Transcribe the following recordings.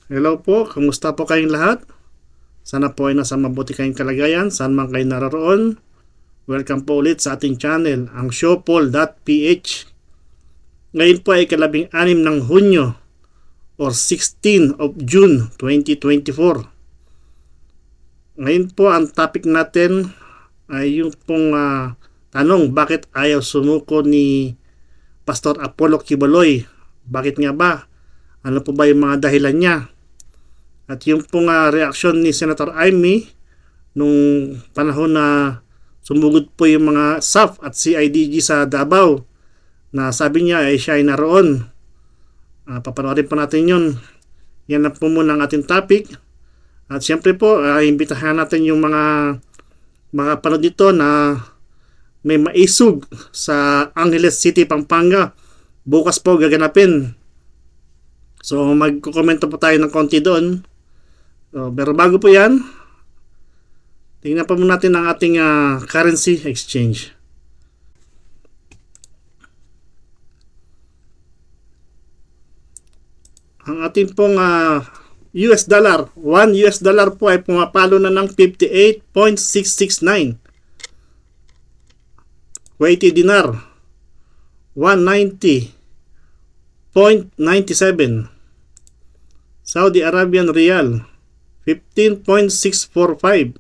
Hello po, kumusta po kayong lahat? Sana po ay nasa mabuti kayong kalagayan, saan man kayo naroon. Welcome po ulit sa ating channel, ang showpol.ph. Ngayon po ay ika-16 ng Hunyo or 16 of June 2024. Ngayon po ang topic natin ay yung pong tanong, bakit ayaw sumuko ni Pastor Apollo Quiboloy? Bakit nga ba? Ano po ba yung mga dahilan niya? At yung pong reaksyon ni Senator Amy nung panahon na sumugod po yung mga SAF at CIDG sa Davao, na sabi niya ay siya ay naroon. Papanoorin po natin yun. Yan na po muna ang ating topic. At siyempre po, imbitahan natin yung mga panood dito na may maisug sa Angeles City, Pampanga. Bukas po gaganapin. So magkukomento po tayo ng konti doon. Pero bago po yan, tingnan pa muna natin ang ating currency exchange. Ang ating pong US dollar, 1 US dollar po ay pumapalo na ng 58.669. Kuwaiti dinar, 190.97. Saudi Arabian Riyal, 15.645.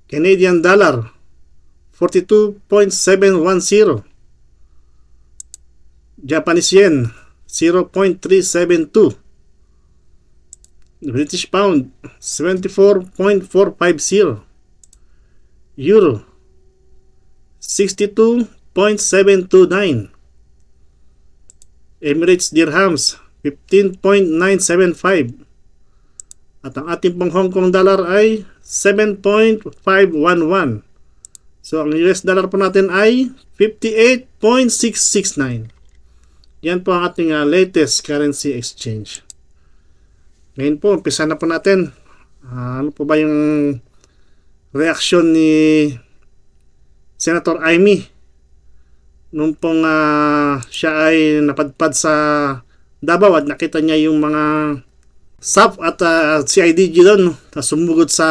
Canadian Dollar, 42.710. Japanese Yen, 0.372. British Pound, 74.450. Euro, 62.729. Emirates Dirhams, 15.975. At ang ating pang Hong Kong dollar ay 7.511. So ang US dollar po natin ay 58.669. Yan po ang ating latest currency exchange. Ngayon po, umpisa na po natin. Ano po ba yung reaksyon ni Senator Amy nung pong siya ay napadpad sa Davao at nakita niya yung mga SAF at CIDG doon na sumugod sa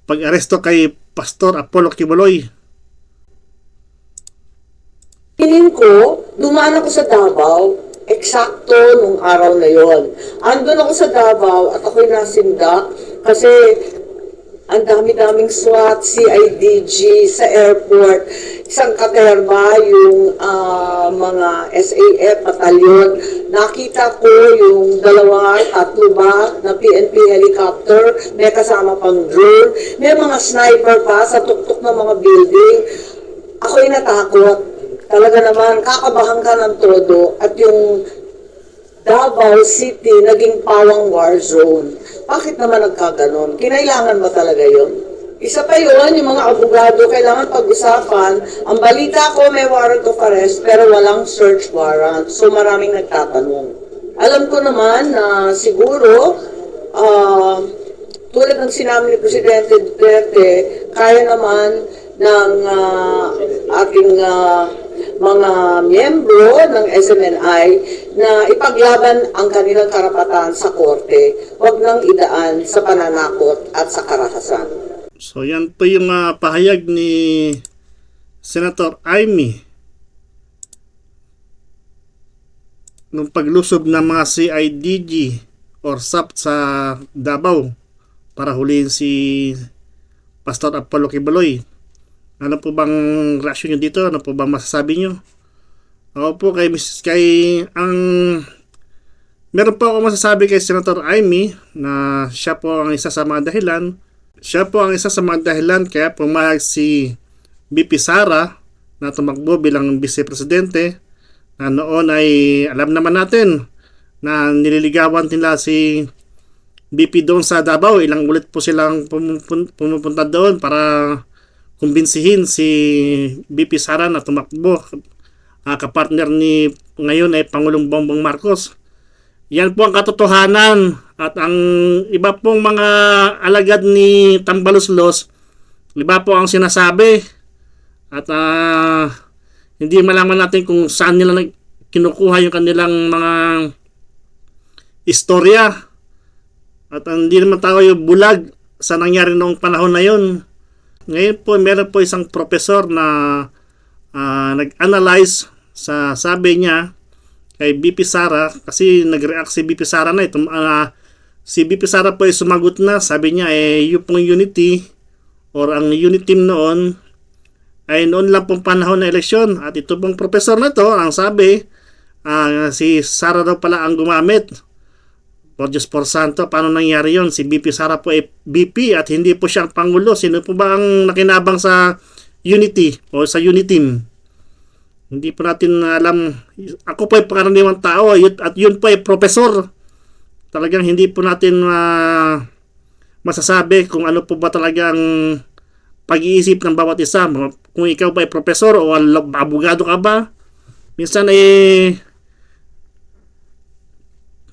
pag-aresto kay Pastor Apollo Quiboloy. Piling ko, dumaan ako sa Davao, eksakto nung araw na yon. Andun ako sa Davao at ako'y nasindak kasi ang dami-daming SWAT, CIDG sa airport, isang katerba, yung mga SAF batalyon. Nakita ko yung dalawa, tatlo ba na PNP helicopter, may kasama pang drone, may mga sniper pa sa tuktok ng mga building. Ako'y natakot. Talaga naman, kakabahan ka ng todo at yung Davao City naging pawang war zone. Bakit naman nagkaganon? Kinailangan ba talaga yun? Isa pa yun, yung mga abogado kailangan pag-usapan. Ang balita ko may warrant of arrest pero walang search warrant. So maraming nagtatanong. Alam ko naman na siguro, tulad ng sinabi ni Presidente Duterte, kaya naman ng ating mga miyembro ng SMNI na ipaglaban ang kanilang karapatan sa korte, huwag nang idaan sa pananakot at sa karahasan. So yan po yung pahayag ni Senator Amy nung paglusob ng mga CIDG or SAP sa Davao para hulihin si Pastor Apollo Quiboloy. Ano po bang reaksyon nyo dito? Ano po bang masasabi nyo? Ako po meron po ako masasabi kay Senator Amy na siya po ang isa sa mga dahilan. Siya po ang isa sa mga dahilan kaya pumayag si BP Sara na tumakbo bilang Vice Presidente, na noon ay alam naman natin na nililigawan nila si BP doon sa Davao. Ilang ulit po silang pumupunta doon para kumbinsihin si BP Sara na tumakbo. Kapartner ni ngayon ay Pangulong Bongbong Marcos. Yan po ang katotohanan. At ang iba pong mga alagad ni Tambaloslos, iba po ang sinasabi. At hindi malaman natin kung saan nila kinukuha yung kanilang mga istorya. At hindi naman tayo yung bulag sa nangyari noong panahon na yun. Ngayon po, meron po isang professor na nag-analyze sa sabi niya kay BP Sara, kasi nag-react si BP Sara na ito. Si BP Sara po ay sumagot na, sabi niya yung pong unity or ang unit team noon ay noon lang pong panahon na eleksyon. At ito pong professor na to, ang sabi, si Sara daw pala ang gumamit. Por Diyos por Santo, paano nangyari yon? Si BP Sara po ay BP at hindi po siya ang Pangulo. Sino po ba ang nakinabang sa unity o sa unit team? Hindi po natin alam. Ako po ay pangkaraniwang tao at yun po ay professor. Talagang hindi po natin masasabi kung ano po ba talagang pag-iisip ng bawat isa. Kung ikaw ba ay professor o abogado ka ba, minsan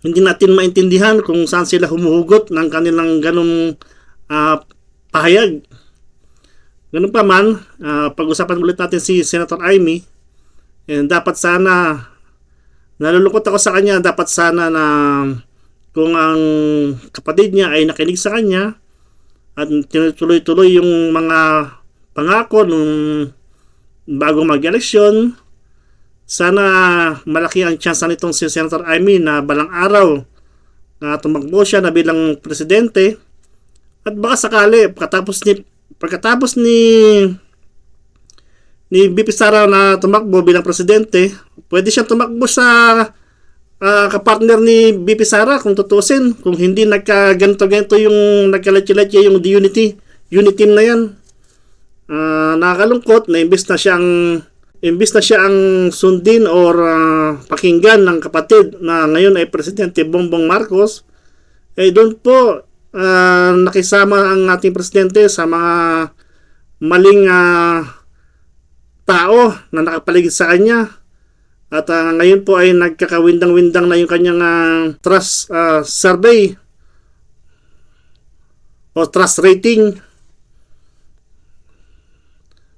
hindi natin maintindihan kung saan sila humuhugot ng kanilang ganong pahayag. Ganun pa man, pag-usapan ulit natin si Senator Amy. Dapat sana, nalulungkot ako sa kanya, dapat sana na kung ang kapatid niya ay nakinig sa kanya at tinutuloy-tuloy yung mga pangako nung bago mag-eleksyon, sana malaki ang chance nitong si Senator Amy na balang araw na tumakbo siya na bilang presidente. At baka sakali pagkatapos ni BP Sara na tumakbo bilang presidente, pwede siyang tumakbo sa kapartner ni BP Sara kung tutusin. Kung hindi nagkaganto-ganto yung nagkalatya-latya yung unity team na yan. Nakakalungkot na imbes na siya ang sundin or pakinggan ng kapatid na ngayon ay Presidente Bongbong Marcos, doon po nakisama ang ating presidente sa mga maling tao na nakapaligid sa kanya. At ngayon po ay nagkakawindang-windang na yung kanyang trust survey o trust rating.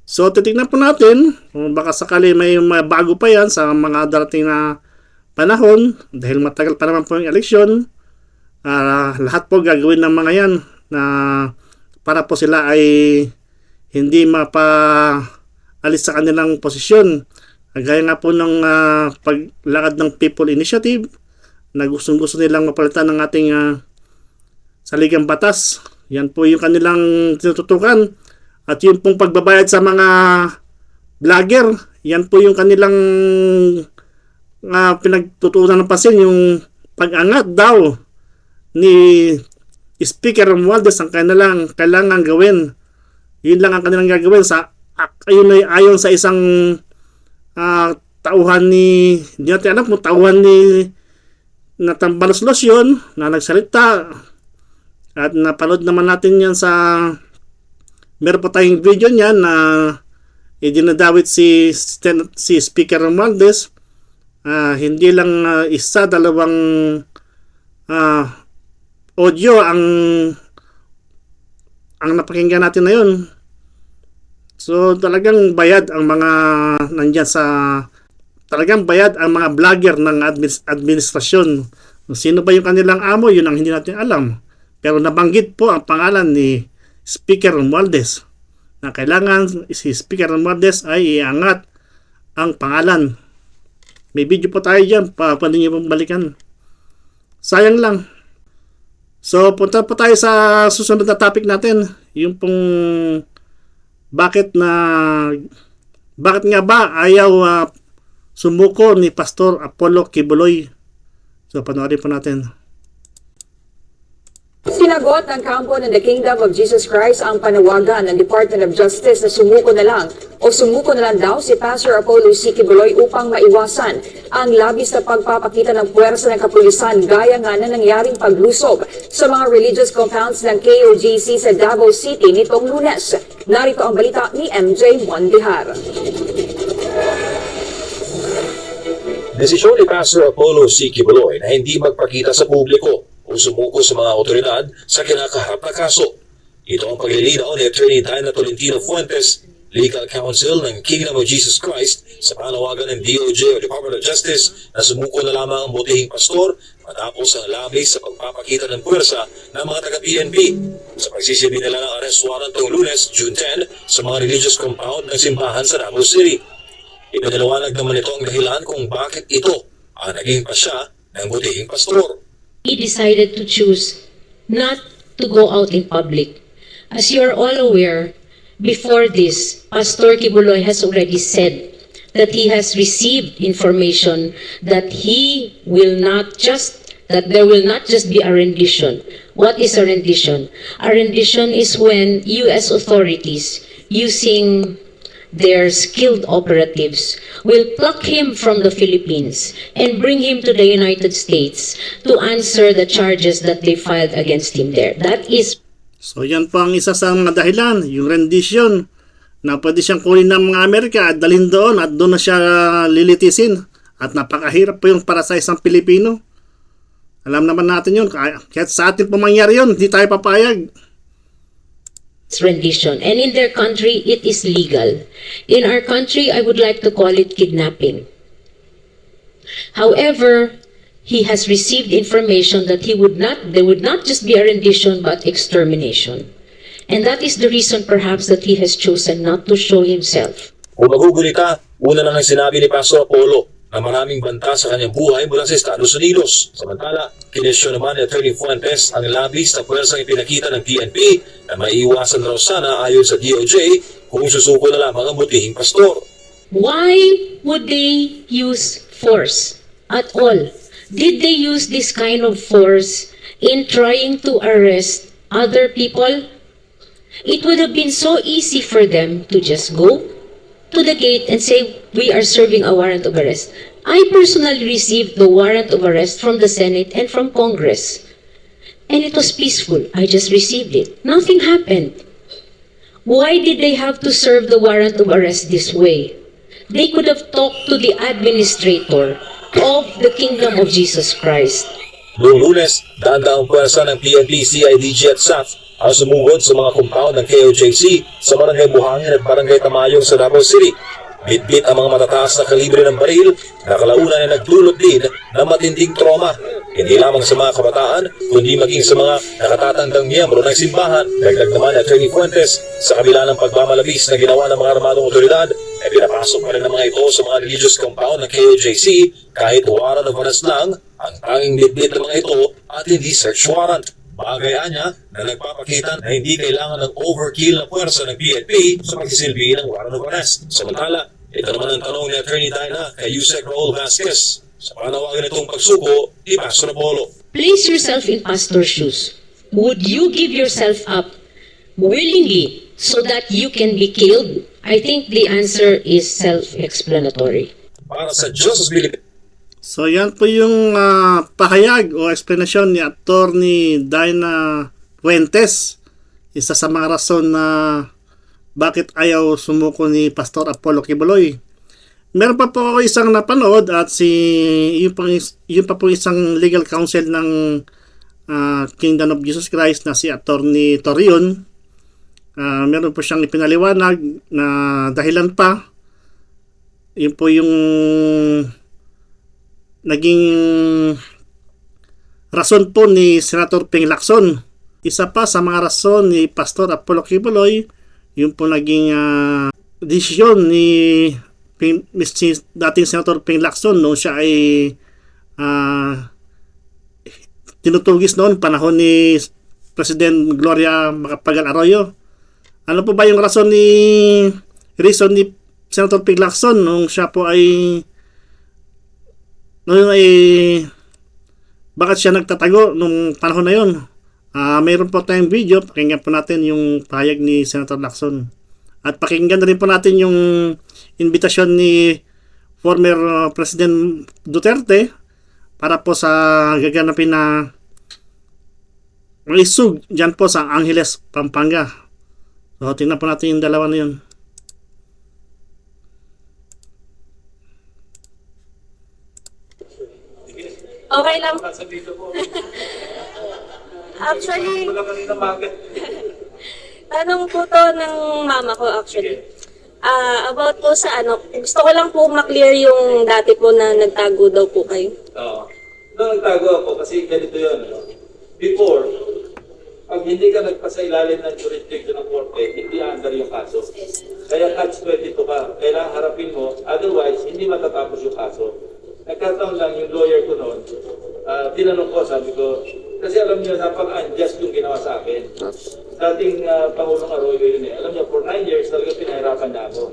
So, titignan po natin kung baka sakali may bago pa yan sa mga darating na panahon dahil matagal pa naman po yung eleksyon. Lahat po gagawin ng mga yan na para po sila ay hindi mapaalis sa kanilang posisyon. Gaya nga po ng paglakad ng People Initiative na gustong-gusto nilang mapalitan ng ating saligang batas. Yan po yung kanilang tinututukan. At yung pong pagbabayad sa mga vlogger, yan po yung kanilang pinagtutunan ng pansin, yung pag-angat daw ni Speaker Romualdez ang kailangan gawin. Yun lang ang kanilang gagawin ayon sa isang tauhan hindi natin alam kung tauhan ni Tambalos yun na nagsalita. At napanood naman natin yan meron pa tayong video niyan na idinadawit si Speaker Romualdez. Hindi lang isa, dalawang audio ang napakinggan natin na yun. So talagang bayad ang mga nandyan talagang bayad ang mga vlogger ng administrasyon. Sino ba yung kanilang amo, yun ang hindi natin alam. Pero nabanggit po ang pangalan ni Speaker Romualdez na kailangan si Speaker Romualdez ay iangat ang pangalan. May video po tayo dyan, pwede nyo pong balikan. Sayang lang. So punta po tayo sa susunod na topic natin, yung pong bakit nga ba ayaw sumuko ni Pastor Apollo Kibuloy. So panoorin po natin. Sinagot ng kampo ng The Kingdom of Jesus Christ ang panawagan ng Department of Justice na sumuko na lang daw si Pastor Apollo C. Kibuloy upang maiwasan ang labis na pagpapakita ng puwersa ng kapulisan gaya nga na nangyaring paglusob sa mga religious compounds ng KOJC sa Davao City nitong Lunes. Narito ang balita ni MJ Mondihar. Desisyon ni Pastor Apollo C. Kibuloy na hindi magpakita sa publiko o sumuko sa mga otoridad sa kinakaharap na kaso. Ito ang paglilinaw ni Attorney Diana Tolentino Fuentes Legal Counsel ng Kingdom of Jesus Christ sa panawagan ng DOJ o Department of Justice na sumuko na lamang ang butihing pastor matapos ang labis sa pagpapakita ng puwersa ng mga taga-PNP sa pagsisilbi nila ng arrest warrant noong Lunes, June 10 sa mga religious compound ng simbahan sa Davao City. Ipinaliwanag naman ito ang dahilan kung bakit ito ang naging pasya ng butihing pastor. He decided to choose not to go out in public. As you are all aware, before this, Pastor Kibuloy has already said that he has received information that that there will not just be a rendition. What is a rendition? A rendition is when U.S. authorities, using their skilled operatives, will pluck him from the Philippines and bring him to the United States to answer the charges that they filed against him there. That is So yan po ang isa sa mga dahilan, yung rendition na pwede siyang kunin ng mga Amerika at dalhin doon at doon na siya lilitisin. At napakahirap po yung para sa isang Pilipino. Alam naman natin yun, kahit sa atin po mangyari yun, hindi tayo papayag. rendition. And in their country, it is legal. In our country, I would like to call it kidnapping. However, he has received information that there would not just be a rendition but extermination. And that is the reason perhaps that he has chosen not to show himself. Kung magugulita, una lang ang sinabi ni Pastor Apollo na maraming banta sa kanyang buhay mula sa Estados Unidos. Samantala, kinesyon naman ni Attorney Fuentes ang labis na puwersang ipinakita ng PNP na maiiwasan raw sana ayon sa DOJ kung susuko na lamang ang butihing pastor. Why would they use force at all? Did they use this kind of force in trying to arrest other people? It would have been so easy for them to just go to the gate and say, we are serving a warrant of arrest. I personally received the warrant of arrest from the Senate and from Congress. And it was peaceful. I just received it. Nothing happened. Why did they have to serve the warrant of arrest this way? They could have talked to the administrator of the Kingdom of Jesus Christ. Noong Lunes, daang-daang puwersa ng PNP, CIDG at SAF ang sumugod sa mga compound ng KOJC sa Barangay Buhangin at Barangay Tamayong sa Davao City. Bitbit ang mga matataas na kalibre ng baril na kalaunan ay nagdulot din ng matinding trauma. Hindi lamang sa mga kabataan, kundi maging sa mga nakatatandang miyembro ng simbahan. Dagdag naman ni Attorney Fuentes, sa kabila ng pagmamalabis na ginawa ng mga armadong otoridad, ay pinapasok pa rin ng mga ito sa mga religious compound ng KOJC kahit warrant of arrest lang ang tanging bitbit ng mga ito at hindi search warrant. Bagay niya na nagpapakita na hindi kailangan ng overkill na puwersa ng PNP sa pagsisilbi ng warrant of arrest. Samantala, ito naman ang tanong ni Attorney Dinah kay Yusek Raul Vasquez sa panawagan itong pagsuko ni Pastor Apollo. Place yourself in pastor's shoes. Would you give yourself up willingly so that you can be killed? I think the answer is self-explanatory. Para sa Diyos Philippines. So yan po yung pahayag o explanation ni Attorney Dinah Fuentes. Isa sa mga rason na bakit ayaw sumuko ni Pastor Apollo Kibuloy. Meron pa po ako isang napanood at yun pa po isang legal counsel ng Kingdom of Jesus Christ na si Attorney Torion. Meron po siyang ipinaliwanag na dahilan pa. Yun po yung naging rason po ni Senator Ping Lacson. Isa pa sa mga rason ni Pastor Apollo Kibuloy, yung po naging desisyon ni dating Senator Ping Lacson noong siya ay tinutugis noon panahon ni President Gloria Macapagal Arroyo. Ano po ba yung reason ni Senator Ping Lacson nung siya po ay bakit siya nagtatago nung panahon na yun? Mayroon po tayong video, pakinggan po natin yung pahayag ni Senator Lacson. At pakinggan na rin po natin yung invitasyon ni former President Duterte para po sa gaganapin na isug dyan po sa Angeles, Pampanga. So tingnan po natin yung dalawa na yun. Okay lang. Actually, tanong po to ng mama ko actually. About po sa ano, gusto ko lang po maklear yung dati po na nagtago daw po kayo. Oo. Noong nagtago ako, kasi ganito yun. No? Before, pag hindi ka nagpasailalim ng jurisdiction ng korte, hindi under yung kaso. Kaya catch-22 ka. Kailangan harapin mo, otherwise, hindi matatapos yung kaso. Nagkataon lang yung lawyer ko noon, tinanong ko, sabi ko, kasi alam niyo, napaka-unjust yung ginawa sa akin. Dating Pangulong Arroyo yun eh. Alam niyo, for 9 years talaga pinahirapan niya ako.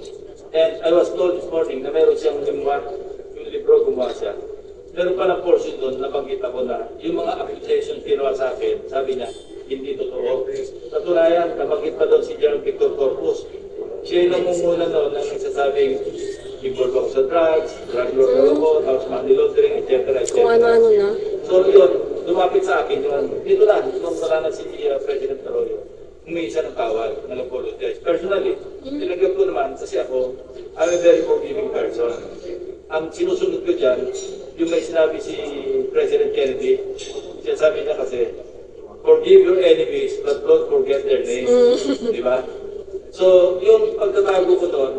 And I was told this morning na meron siyang memoir, yung libro gumawa siya. Meron pa ng portion doon, nabanggit ako na yung mga accusations ginawa sa akin, sabi niya, hindi totoo. Katunayan, nabanggit pa doon si General Victor Corpus. Siya yung namumuna noon na nagsasabing involved ako sa drugs, drug lord ako, tapos money laundering, etc. Kung ano-ano na. So yun, lumapit sa akin, dito lang, nung nalaman si President Arroyo, humingi siya ng tawad, nag-apologize. Personally, tinanggap ko naman, kasi ako, I'm a very forgiving person. Ang sinusunod ko dyan, yung may sinabi si President Kennedy, siya sabi niya kasi, forgive your enemies, but don't forget their names. Di ba? So, yung pagtatago ko doon,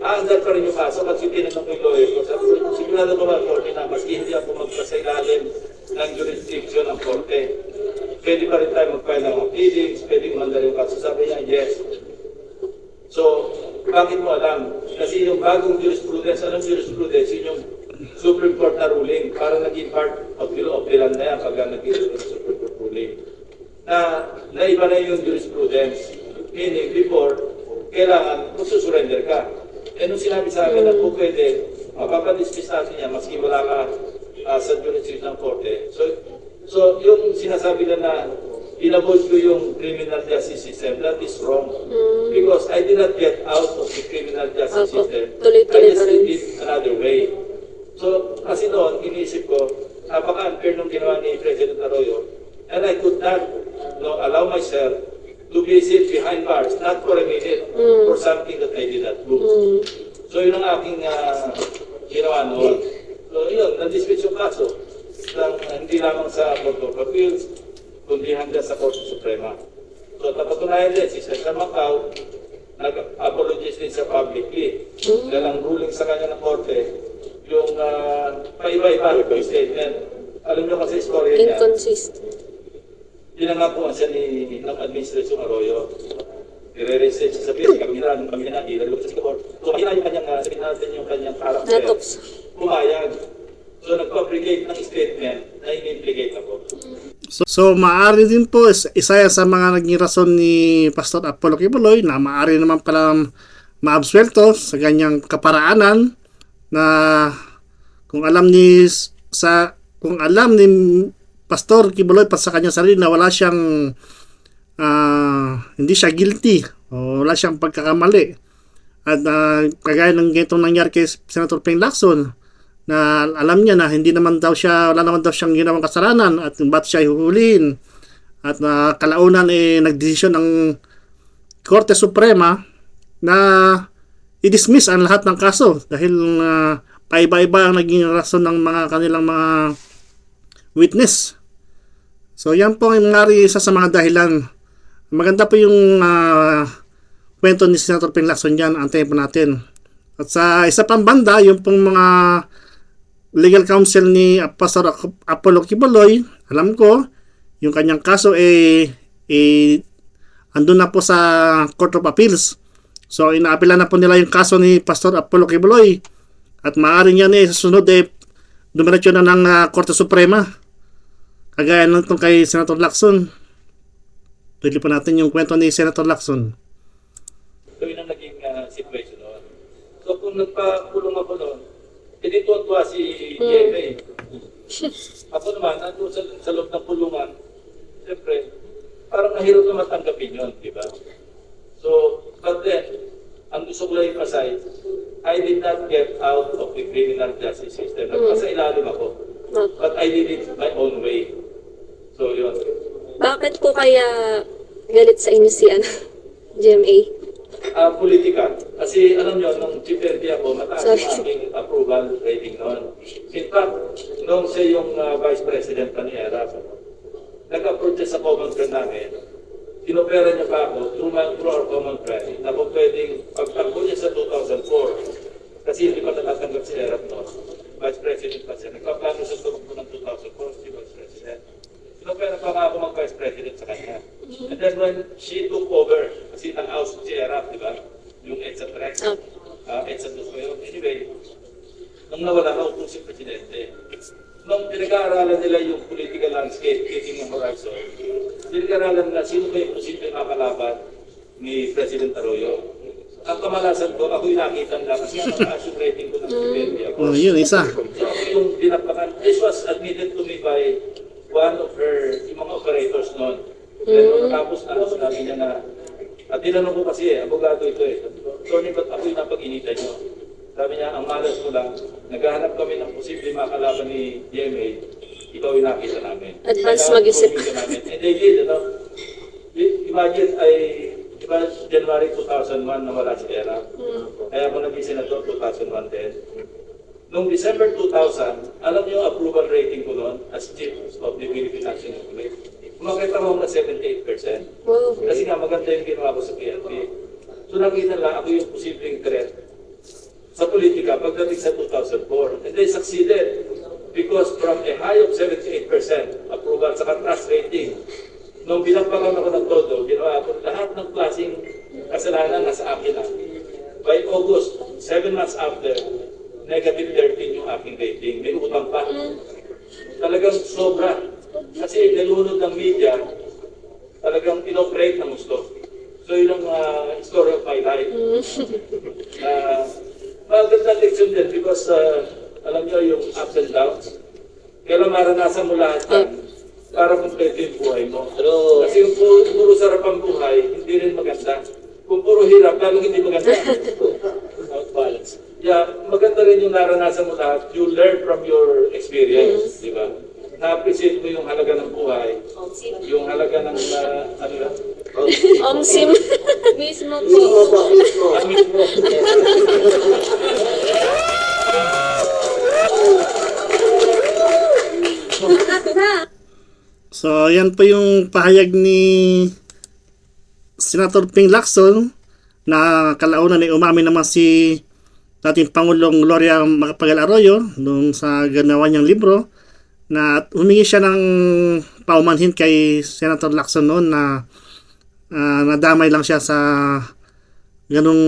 aandar pa rin yung kaso kasi tinanong ko yung lawyer ko. Sabi ko, sigurado ba korte na maski hindi ako magpasailalim ng jurisdiction ng korte. Pwede pa rin tayo mag-file ng mga pleadings, pwede umandar yung kaso. Sabi niya, yes. So, bakit mo alam? Kasi yung bagong jurisprudence, anong jurisprudence? Yun yung Supreme Court na ruling. Parang naging part of the law of the land na yan pag naging Supreme Court ruling. Na iba na yung jurisprudence. Meaning, before, kailangan magsusurrender ka. Eh, nung sinabi sa akin na po pwede, mapapadismiss natin yan, maski wala ka sa jurisdiction ng korte. So, yung sinasabi na in-avoid ko yung criminal justice system, that is wrong. Because I did not get out of the criminal justice system. I just did it another way. So, kasi noon, iniisip ko, napaka-unfair nung ginawa ni President Arroyo, and I could not allow myself to visit behind bars, not for a minute, for something that I did not do. So, yun ang aking ginawa noon. So, yun, nandismiss yung kaso. Hindi lamang sa Court of Appeals, kundi hanggang sa Korte Suprema. So, napatunayan din, si Senator Macau, nag-apologize din sa publicly. Dahil ang ruling sa kanya ng korte, yung paiba-iba yung statement. Alam nyo kasi istorya niya. Inconsistent. Pinangakuan siya ng Administrasyon Arroyo. I-re-reset siya sa PIS, kami na, ilalog sa Singapore. So, mahina yung kanyang, sabihin natin yung kanyang character. Natops. Pumayag. So, nag-fabricate ng statement na in-implicate ako. So maaari din po, isa yan sa mga naging rason ni Pastor Apollo Kibuloy na maaari naman pala maabsuelto sa ganyang kaparaanan na kung alam ni Pastor Kibuloy pa sa kanyang sarili na wala siyang hindi siya guilty o wala siyang pagkakamali at kagaya ng ganitong nangyari kay Senator Ping Lacson na alam niya na wala naman daw siyang ginawang kasalanan at ba't siya ihuhulihin at kalaunan nagdesisyon ng Korte Suprema na i-dismiss ang lahat ng kaso dahil paiba-iba ang naging rason ng mga kanilang mga witness. So yan po yung isa sa mga dahilan. Maganda po yung kwento ni Senator Ping Lacson dyan, antayin po natin. At sa isa pang banda, yung pong mga legal counsel ni Pastor Apollo Kibuloy, alam ko, yung kanyang kaso andun na po sa Court of Appeals. So, inaapilan na po nila yung kaso ni Pastor Apollo Kibuloy. At maaaring yan susunod dumiretso na ng Korte Suprema. Kagaya ng itong kay Senator Lacson. Tuloy po natin yung kwento ni Senator Lacson. So, yun ang naging situation noon. So, kung nagpakulong ako noon, tuwa si Yeme. Ako naman, nandun sa loob ng pulungan, siyempre, parang nahirap naman tanggapin yun, di ba? So, but then, ang gusto ko lang ipasay, I did not get out of the criminal justice system. Nagpasa ilalim ako. But I did it my own way. So, yun. Bakit po kaya galit sa inyo si GMA? Politika. Kasi alam nyo, nung G30 ako, mataas yung aking approval rating noon. In fact, nung siya yung Vice President pa ni ERAP, nag-approach sa common friend namin, inopera niya pa ako through our common friend na kung pwedeng pagtakbo niya sa 2004 kasi hindi pa natatanggap si Erap noon. Vice President pa siya. Nagpaplano siya tumakbo ng 2004 si Vice President. Inopera pa nga ako mag-Vice President sa kanya. And then when she took over, kasi nang-out si Erap, di ba? Yung EDSA track. EDSA 2 ko yun. Anyway, nung nawala na upo si Presidente, nung pinag-aaralan nila yung political landscape, taking ng horizon, pinag-aaralan nila sino ba yung posibleng makalaban ni President Arroyo. Ang kamalasan ko, ako yung nakita nila kasi ang mataas yung rating ko ng Presidente ako. Oh, yun, isa. So ako yung dinapakan. This was admitted to me by one of her, yung mga operators noon. Then nung natapos na, sinabi niya na, at tinanong ko kasi abogado ito Tony, ba't ako yung napag-initan nyo? Sabi niya, ang malas mo lang, naghahanap kami ng posibleng makalaban ni DMA, ikaw yung nakita namin. Advance Kailangan mag-isip. pumili ka namin. And they did, Imagine, diba, January 2001 nawala si Era. Kaya ako naging senador 2001 din. Noong December 2000, alam niyo yung approval rating ko noon as chief of the Philippine National Committee. Kumakita ko na 78%. Wow. Kasi nga maganda yung ginawa ko sa PNP. So nakita lang ako yung posibleng threat sa politika pagdating sa 2004. And they succeeded because from a high of 78% approval sa trust rating, nung binampakan ako ng todo, ginawa ko lahat ng klaseng kasalanan nasa akin na. By August, 7 months after, negative 13 yung aking rating. May utang pa. Talagang sobra. Kasi nalunod ng media, talagang inoperate ng gusto. So yun ang story of my life. Magandang leksyon din because alam niyo yung ups and downs. Kailan maranasan mo lahat yan para kumpleto yung buhay mo. Kasi yung puro sarap ang buhay, hindi rin maganda. Kung puro hirap, lalong hindi maganda. Without balance. Yeah, maganda rin yung naranasan mo lahat. You learn from your experience, di ba? Na-appreciate mo yung halaga ng buhay, yung halaga ng, ano lang? Omsim. Mismo po. Ang mismo. So, yan po yung pahayag ni Senator Ping Lacson na kalaunan ay umami naman si dating Pangulong Gloria Macapagal Arroyo nung sa ganawa niyang libro na humingi siya ng paumanhin kay Senator Lacson noon na nadamay lang siya sa ganung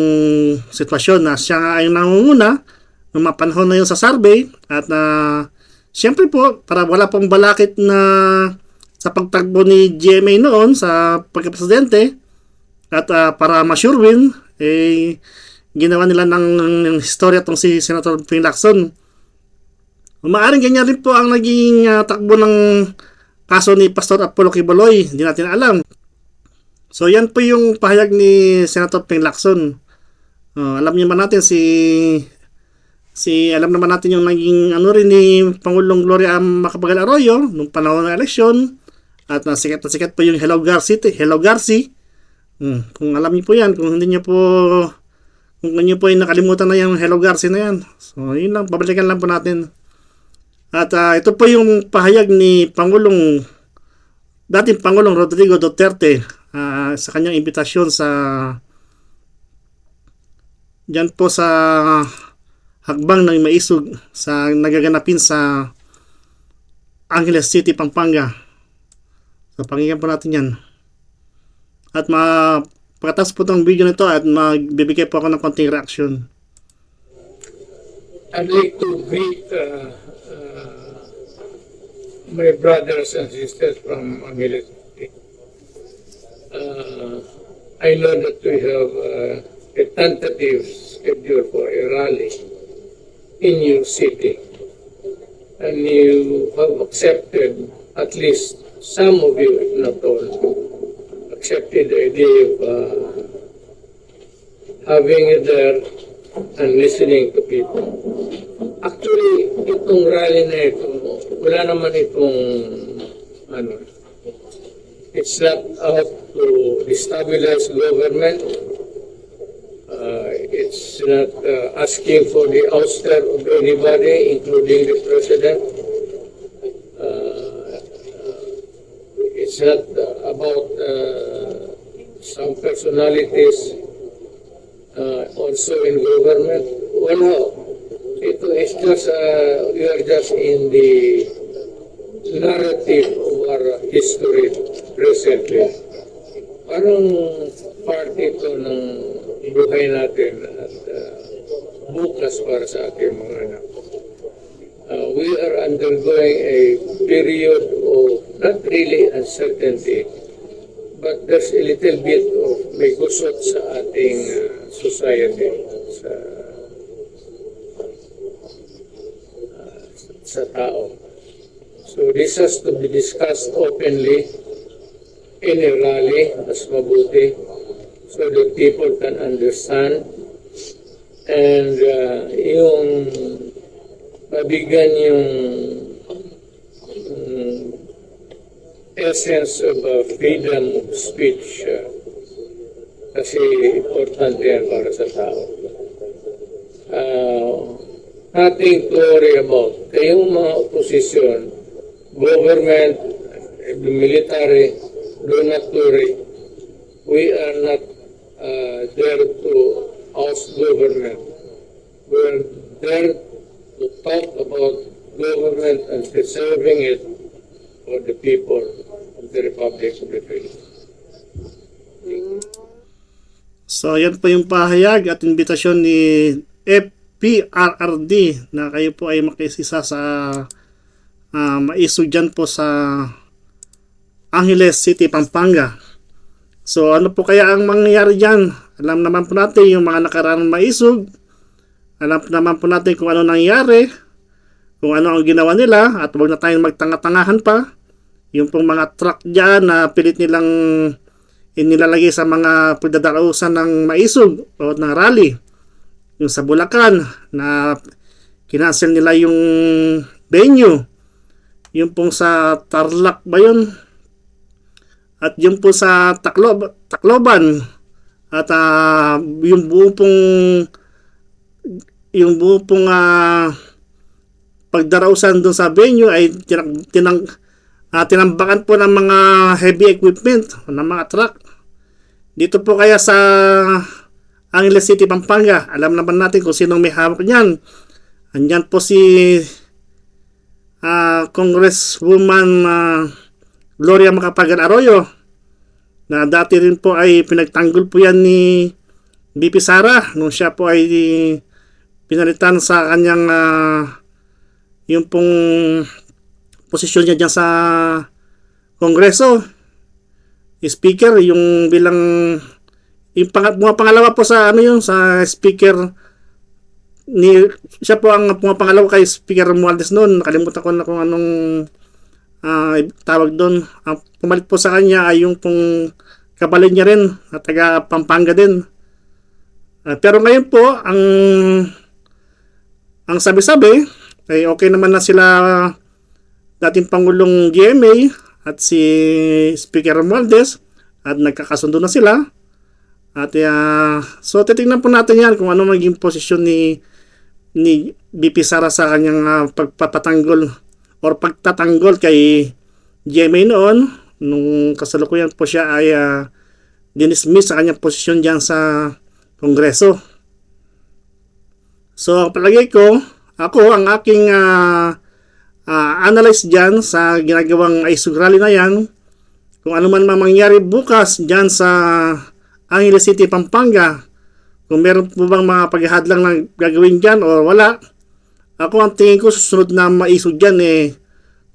sitwasyon na siya nga ay nangunguna nung mapanahon na yun sa survey at siyempre po para wala pong balakit na sa pagtakbo ni GMA noon sa pagkapresidente at para ma-sure win ginawa nila ng historya tong si Senator Ping Lacson. Maaaring ganyan rin po ang naging takbo ng kaso ni Pastor Apollo Quiboloy, hindi natin alam. So yan po yung pahayag ni Senator Ping Lacson. Alam niyo man natin alam naman natin yung naging ano rin ni Pangulong Gloria Macapagal Arroyo nung panahon ng eleksyon at sikat na sikat po yung Hello Garci. Kung alam niyo po yan, kung hindi niyo po ay nakalimutan na yung Hello Garci na yan. So yun lang, babalikan lang po natin. At ito po yung pahayag ni dating Pangulong Rodrigo Duterte sa kanyang imbitasyon dyan po sa hakbang ng maisog sa nagaganapin sa Angeles City, Pampanga. So pakinggan po natin yan. At pagkatapos po itong video nito at magbibigay po ako ng konting reaction. I'd like to greet my brothers and sisters from Angeles City. I know that we have a tentative schedule for a rally in your city, and you have accepted, at least some of you, if not all, accepted the idea of having it there and listening to people. Actually, itong rally na ito, wala naman itong, it's not out to destabilize government. It's not asking for the ouster of anybody, including the president. It's not about some personalities also in government. Well, it is just, we are just in the narrative of our history recently. Parang part ito ng buhay natin at bukas para sa ating mga anak. We are undergoing a period of not really uncertainty, but there's a little bit of may gusot sa ating society, sa tao. So this has to be discussed openly in a rally mas mabuti so that people can understand and yung mabigyan yung essence of freedom of speech kasi importante yan para sa tao. Nothing to worry about. Kayong mga opposition, government, the military, do not worry. We are not there to oust government. We are there to talk about government and preserving it for the people of the Republic of the Philippines. So yan po yung pahayag at imbitasyon ni FPRRD na kayo po ay makisisa sa maisog dyan po sa Angeles City, Pampanga. So ano po kaya ang mangyayari dyan? Alam naman po natin yung mga nakaraang maisog. Alam naman po natin kung ano nangyari, kung ano ang ginawa nila, at huwag na tayong magtanga-tangahan pa. Yung pong mga truck dyan na pilit nilang inilalagay sa mga pagdadarausan ng maisog o ng rally. Yung sa Bulacan na kinancel nila yung venue. Yung pong sa Tarlac ba yun? At yung po sa Tacloban. At yung buo pong pagdarausan doon sa venue ay tinambakan po ng mga heavy equipment ng mga truck. Dito po kaya sa Angeles City, Pampanga, alam naman natin kung sinong may hawak niyan. Andyan po si Congresswoman Gloria Macapagal Arroyo na dati rin po ay pinagtanggol po yan ni BP Sara nung siya po ay pinalitan sa kanyang yung pong posisyon niya dyan sa Kongreso. Speaker, yung bilang yung pangalawa po sa sa speaker ni siya po ang pangalawa kay Speaker Romualdez noon. Nakalimutan ko na kung anong tawag doon. Ang pumalit po sa kanya ay yung pong kabalin niya rin na taga Pampanga din. Pero ngayon po ang sabi-sabi ay okay naman na sila dating Pangulong GMA at si Speaker Romualdez at nagkakasundo na sila. At so titingnan po natin yan kung ano maging posisyon ni BP Sara sa kanyang pagpapatanggol or pagtatanggol kay GMA noon nung kasalukuyan po siya ay dinismiss sa kanyang posisyon diyan sa Kongreso. So palagay ko, ako ang aking analyze dyan sa ginagawang ISUG rally na yan, kung ano man mangyari bukas dyan sa Angeles City, Pampanga, kung meron po bang mga paghahadlang na gagawin dyan o wala, ako ang tingin ko susunod na maisog dyan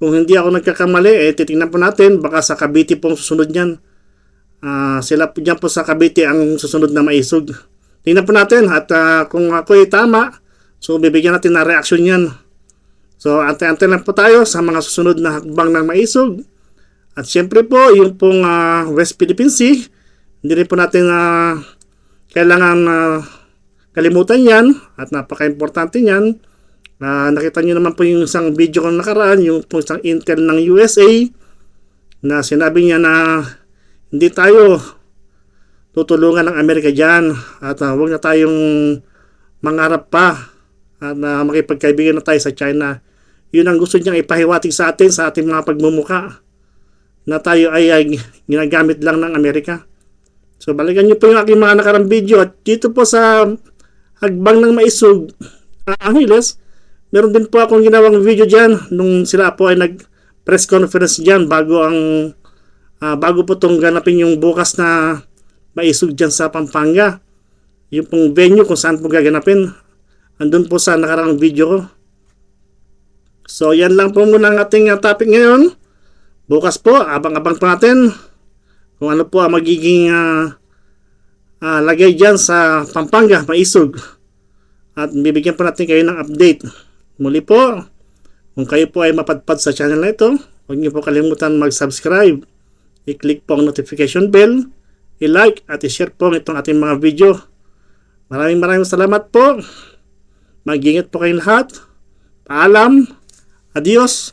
kung hindi ako nagkakamali titingnan po natin, baka sa Cavite pong susunod dyan. Sila po dyan po sa Cavite ang susunod na maisog. Tingnan po natin at kung ako ay tama, so bibigyan natin na reaksyon yan. So antay-antay lang po tayo sa mga susunod na hakbang ng maisog. At syempre po yung pong West Philippine Sea, hindi rin po natin kailangan kalimutan yan at napaka-importante yan. Nakita nyo naman po yung isang video kong nakaraan, yung po isang intel ng USA na sinabi niya na hindi tayo tutulungan ng Amerika dyan at huwag na tayong mangarap pa at makipagkaibigan na tayo sa China. Yun ang gusto niyang ipahiwatig sa atin sa ating mga pagmumuka na tayo ay ginagamit lang ng Amerika. So balikan nyo po yung aking mga nakarang video. At dito po sa Hagbang ng Maisog, Angeles, meron din po akong ginawang video dyan nung sila po ay nag-press conference dyan bago po itong ganapin yung bukas na maisog dyan sa Pampanga. Yung pong venue kung saan po gaganapin. Andun po sa nakarang video ko. So yan lang po muna ang ating topic ngayon. Bukas po, abang-abang po natin kung ano po ang magiging lagay dyan sa Pampanga, maisog. At bibigyan po natin kayo ng update. Muli po, kung kayo po ay mapadpad sa channel na ito, huwag niyo po kalimutan mag-subscribe. I-click po ang notification bell, i-like at i-share po itong ating mga video. Maraming salamat po. Mag-ingat po kayong lahat. Paalam. Adios.